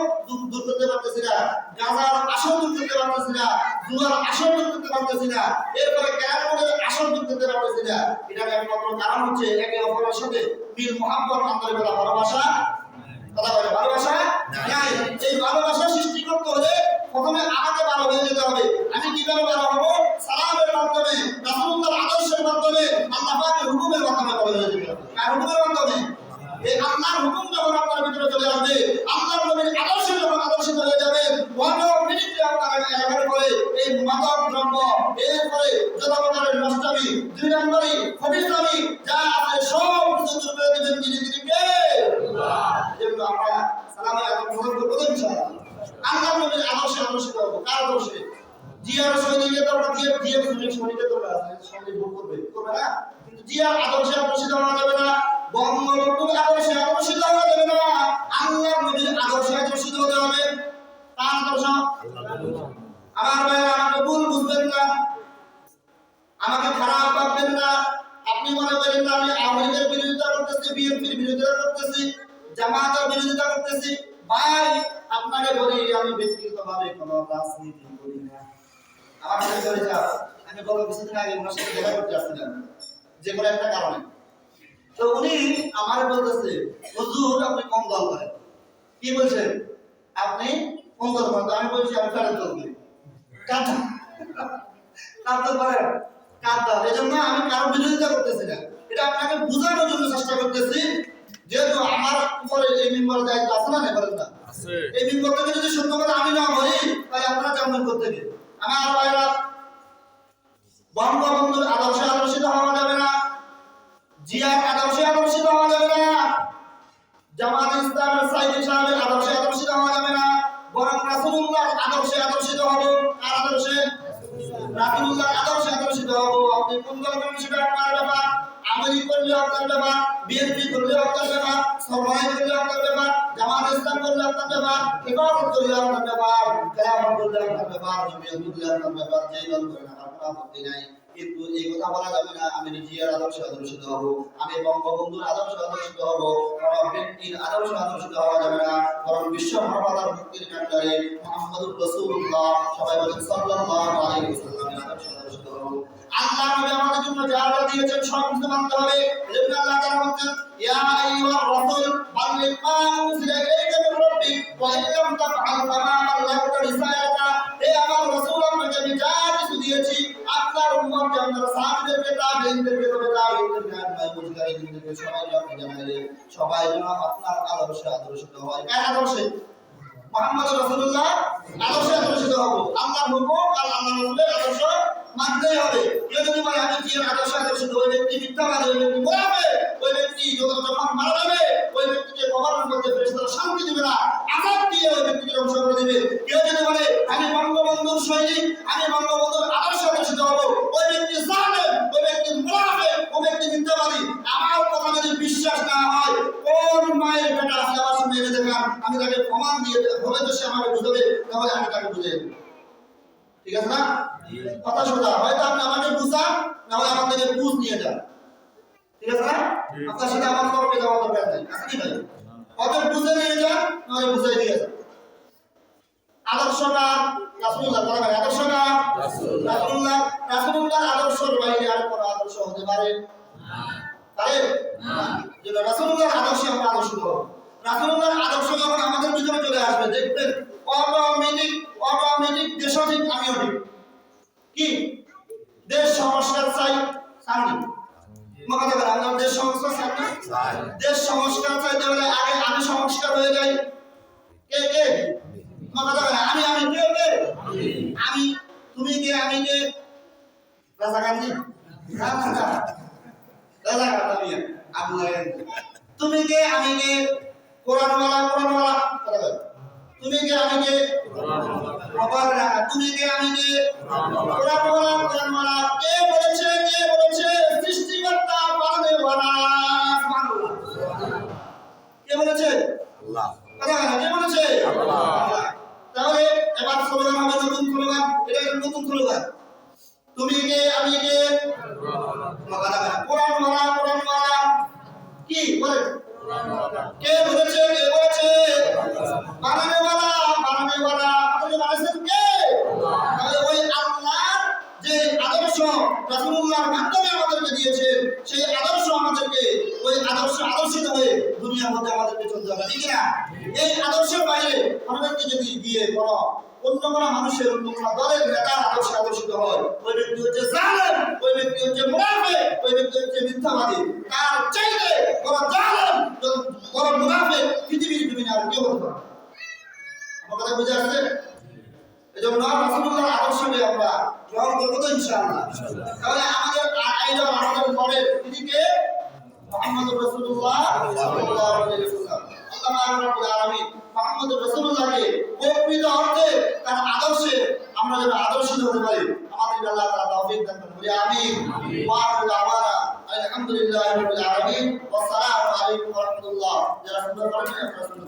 দূর করতে পারতেছি না, গাঁজার আসর দূর করতে পারতেছি না, জুয়ার আসর দূর করতে পারতেছি না, এরপরে ক্যারামের আসর দূর করতে পারতেছি না। এটার একমাত্র কারণ হচ্ছে একে অপরের সাথে মিল মুহাব্বত, আন্তরিকতা, ভালোবাসা। কথা বলে ভালোবাসা নাই। এই ভালোবাসা সৃষ্টি করতে হলে প্রথমে আমাকে ভালো হয়ে যেতে হবে। আমি কিভাবে ভালো হবো? সালামের মাধ্যমে, রাসূলুল্লাহর আদর্শের মাধ্যমে, আল্লাহ পাকের হুকুমের মাধ্যমে ভালো হয়ে যেতে হবে। কার হুকুমের মাধ্যমে? এই আল্লাহর হুকুম যখন আপনার ভিতরে চলে আসবে, আল্লাহর নবীর আদর্শে যখন আদর্শিত হয়ে যাবে, অটোমেটিকলি আপনার এলাকার পরে এই মাদক দ্রব্য, এরপরে যত প্রকারের নষ্টামি, দুই নম্বরই খবিসামি যা আছে সব কিছু দূর করে দিবেন ধীরে ধীরে কে? আল্লাহ। এজন্য আমরা সালামের আদব গ্রহণ করব ইনশাআল্লাহ। আল্লাহর নবীর আদর্শে আদর্শিত হবো। কার আদর্শে? জিয়ার সৈনিককে তো আমরা দিয়ে সৈনিককে তো সঙ্গে ভোট করবে না, কিন্তু জিয়ার আদর্শে আদর্শিত হওয়া যাবে না, বঙ্গবন্ধুর আদর্শে আদর্শিত হওয়া যাবে না, আল্লাহর নবীর আদর্শে আদর্শিত হতে হবে। তার আদর্শ আমার ভাইরা, আমাকে ভুল বুঝবেন না, আমাকে খারাপ ভাববেন না। আপনি মনে করেন না আমি আওয়ামী লীগের বিরোধিতা করতেছি, বিএনপির বিরোধিতা করতেছি, জামাতের বিরোধিতা করতেছি। ভাই আপনাকে বলি, আমি ব্যক্তিগতভাবে কোনো রাজনীতি করি না। আমার সাথে করে যাও, আমি গত কিছুদিন আগে ওনার সাথে দেখা করতে আসছিলাম যে কোনো একটা কারণে। তো উনি আমার বলতেছে, হুজুর আপনি কোন দল করেন? কি বলছেন? আপনি কোন দল করেন? আমি বলছি আমি ফেরত দল করি। কার দল করেন? কার দল? এই জন্য আমি কারো বিরোধিতা করতেছি না, এটা আপনাকে বোঝানোর জন্য চেষ্টা করতেছি। যেহেতু আমার উপরে এই মেম্বারের দায়িত্ব আছে না, করেন না? এই মেম্বার থেকে যদি সত্য কথা আমি না বলি, তাহলে আপনারা জানবেন কোথেকে? আমার ভাইরা, বঙ্গবন্ধুর আদর্শে আদর্শিত হওয়া যাবে না, জিয়ার আদর্শে আদর্শিত হওয়া যাবে না, জামাত ইসলামের সাইদি সাহেবের আদর্শে আদর্শিত হওয়া যাবে না, বরং রাসূলুল্লাহর আদর্শে আদর্শিত হব। কার আদর্শে? রাসূলুল্লাহর আদর্শে আদর্শিত হব। আপনি কোন দল করেন সেটা আপনার ব্যাপার, আমলি করলে আপনার ব্যাপার, বিএনপি করলে আপনার ব্যাপার, সরকারি করলে আপনার ব্যাপার, জামাত ইসলাম করলে আপনার ব্যাপার, ইবাদত করলে আপনার ব্যাপার, কিয়ামত করলে আপনার ব্যাপার, জমিয়ত করলে আপনার ব্যাপার, যেই দল করেন আপনার আপত্তি নাই। কিন্তু এই কথা বলা যাবে না আমি জিয়ার আদর্শে আদর্শিত হব, আমি বঙ্গবন্ধুর আদর্শে আদর্শিত হব, কোন ব্যক্তির আদর্শে আদর্শিত হওয়া যাবে না, বরং বিশ্ব মানবতার মুক্তির কাণ্ডারে মুহাম্মদুর রাসূলুল্লাহ, সবাই বলেন সাল্লাল্লাহু আলাইহি ওয়াসাল্লামের আদর্শে আদর্শিত হব। আল্লাহ নবী আমাদের জন্য যা যা দিয়েছেন সব কিছু মানতে হবে। এজন্য আল্লাহ তাআলা বলেন, ইয়া আইয়ুহার রাসূল বাল্লিগ মা উনজিলা ইলাইকা মির রাব্বিক ওয়া ইন লাম তাফআল ফামা বাল্লাগতা রিসালাতা। হে আমার রাসূল, আপনাকে আমি যা কিছু দিয়েছি আপনার উম্মতকে, আপনার সাহাবীদেরকে, তাবেঈনদেরকে, তাবেঈনদেরকে, মুজতাহিদিনদেরকে সবাইকে আপনি জানাইলেন, সবাই যেন আপনার আদর্শে আদর্শিত হয়। কার আদর্শে? মুহাম্মদ রাসূলুল্লাহ আদর্শে আদর্শিত হব। আল্লাহর হুকুম আর আল্লাহর রাসূলের আদর্শ মানতেই হবে। কেউ যদি বলে আমি জিয়ার আদর্শে আদর্শিত, ওই ব্যক্তি মিথ্যাবাদী, ওই ব্যক্তি মরাবে, ওই ব্যক্তি যখন মারা যাবে ওই ব্যক্তিকে কবরের মধ্যে ফেরেশতারা শান্তি দিবে না, আযাব দিয়ে ওই ব্যক্তিকে ধ্বংস করে দিবে। কেউ যদি বলে আমি বঙ্গবন্ধুর সৈনিক, আমি বঙ্গবন্ধুর আদর্শে আদর্শিত হব, ওই ব্যক্তি জালেম, ওই ব্যক্তি মুনাফিক, ওই ব্যক্তি মিথ্যাবাদী। আমার কথা যদি বিশ্বাস না হয়, কোন মায়ের বেটা আছে আমার সামনে এনে দেখান, আমি তাকে প্রমাণ দিয়ে হবে তো সে আমাকে বুঝাবে, তাহলে আমি তাকে বুঝিয়ে দেব। ঠিক আছে না? কথা সোজা, হয়তো আপনি আমাকে বুঝান, না হলে আমার থেকে বুঝ নিয়ে যান। ঠিক আছে না? আপনার সাথে আমার তর্কে যাওয়ার দরকার নেই, আছে কি ভাই? হয়তো বুঝে নিয়ে যান, না হলে বুঝাই দিয়ে যান। আদর্শটা রাসূলুল্লাহ, বলা হয় আদর্শটা রাসূলুল্লাহ। রাসূলুল্লাহর আদর্শের বাইরে আর কোনো আদর্শ হতে পারে পারে না। যে রাসূলুল্লাহর আদর্শে আমরা আদর্শিত হব। রাসূলুল্লাহর আদর্শ যখন আমাদের ভিতরে চলে আসবে, দেখবেন অটোমেটিক দেশও ঠিক আমিও ঠিক। কি দেশ সংস্কার চাই? সামনে কথা বলে আমরা দেশ সংস্কার চাই না? দেশ সংস্কার চাইতে হলে আগে আমি সংস্কার হয়ে যাই। কে কে কথা বলে? আমি কে কে? আমি, তুমি কে, আমি কে? রাজাকার নেই, রাজাকার আবু লাইন। তুমি কে, আমি কে? কোরআনওয়ালা কথা বলে। তুমি কে, আমি কে? তুমি কে, আমি কে? কোরআনওয়ালা। কে বলেছে? সৃষ্টিকর্তা বানানেওয়ালা। কে বলেছে? আল্লাহ। কথা বলে কে বলেছে? আল্লাহ। তাহলে এবার স্লোগান হবে নতুন স্লোগান, এটা নতুন স্লোগান। তুমি কে, আমি কে? কোরআনওয়ালা। কি বলেন? কে বলেছে? কে বলেছে? বানানেওয়ালা, বানানেওয়ালা। আমাদের বানাইছেন কে? তাহলে ওই আল্লাহর যে আদর্শ রাসূলুল্লাহর মাধ্যমে আমাদেরকে দিয়েছেন, সেই আদর্শ আমাদেরকে ওই আদর্শিত হয়ে দুনিয়ার মধ্যে আমাদেরকে চলতে হবে, ঠিক না? এই আদর্শের বাইরে আমাদেরকে যদি গিয়ে কোনো অন্য কোনো মানুষের, অন্য কোনো দলের নেতার আদর্শে আদর্শিত হয়, ওই ব্যক্তি হচ্ছে জালেম, ওই ব্যক্তি হচ্ছে মুনাফিক, ওই ব্যক্তি হচ্ছে মিথ্যাবাদী। তার চাইতে বড় জালেম, বড় মুনাফিক পৃথিবীর জমিনে আর কেউ হতে পারে না। আমার কথা বুঝে আসছে? এজন্য রাসূলুল্লাহর আদর্শকে আমরা গ্রহণ করব তো ইনশাআল্লাহ। তাহলে আমাদের আইডল, আমাদের মডেল তিনি কে? মুহাম্মদুর রাসূলুল্লাহ সাল্লাল্লাহু আলাইহি ওয়াসাল্লাম। আল্লাহ রাব্বুল আলামিন মুহাম্মদুর রাসূলুল্লাহকে প্রকৃত অর্থে তার আদর্শে আমরা যেন আদর্শিত হতে পারি, আমাদের আল্লাহ তাআলা তৌফিক দান করুন। বলি আমিন। ওয়া আখিরু দাওয়ানা আলহামদুলিল্লাহি রাব্বিল আলামিন। ওয়া আসসালামু আলাইকুম ওয়া রাহমাতুল্লাহ। যারা সুন্দর করেছেন আপনারা সুন্দর